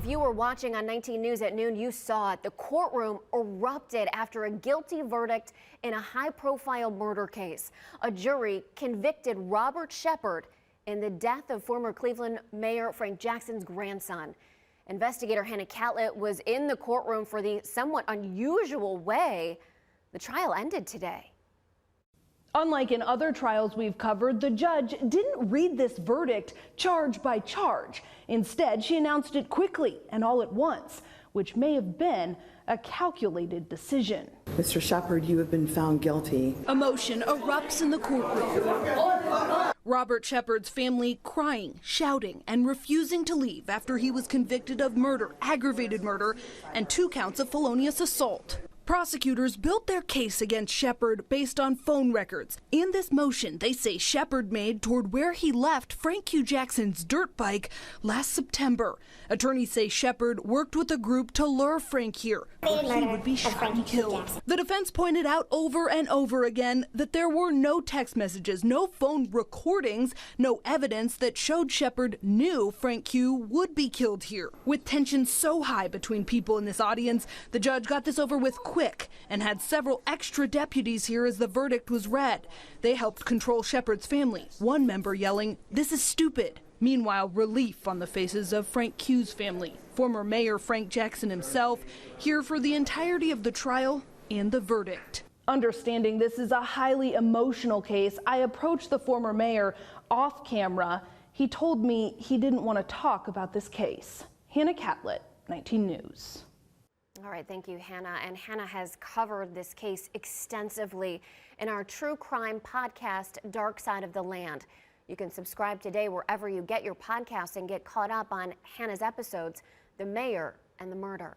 If you were watching on 19 News at noon, you saw it. The courtroom erupted after a guilty verdict in a high-profile murder case. A jury convicted Robert Shepard in the death of former Cleveland Mayor Frank Jackson's grandson. Investigator Hannah Catlett was in the courtroom for the somewhat unusual way the trial ended today. Unlike in other trials we've covered, the judge didn't read this verdict charge by charge. Instead, she announced it quickly and all at once, which may have been a calculated decision. Mr. Shepard, you have been found guilty. Emotion erupts in the courtroom. Robert Shepard's family crying, shouting, and refusing to leave after he was convicted of murder, aggravated murder, and 2 counts of felonious assault. Prosecutors built their case against Shepard based on phone records. In this motion, they say Shepard made toward where he left Frank Q. Jackson's dirt bike last September. Attorneys say Shepard worked with a group to lure Frank here, where he would be shot and killed. The defense pointed out over and over again that there were no text messages, no phone recordings, no evidence that showed Shepard knew Frank Q. would be killed here. With tension so high between people in this audience, the judge got this over with quick and had several extra deputies here as the verdict was read. They helped control Shepard's family, one member yelling, "This is stupid." Meanwhile, relief on the faces of Frank Q's family. Former Mayor Frank Jackson himself here for the entirety of the trial and the verdict. Understanding this is a highly emotional case, I approached the former mayor off camera. He told me he didn't want to talk about this case. Hannah Catlett, 19 News. All right, thank you, Hannah. And Hannah has covered this case extensively in our true crime podcast, Dark Side of the Land. You can subscribe today wherever you get your podcasts and get caught up on Hannah's episodes, The Mayor and the Murder.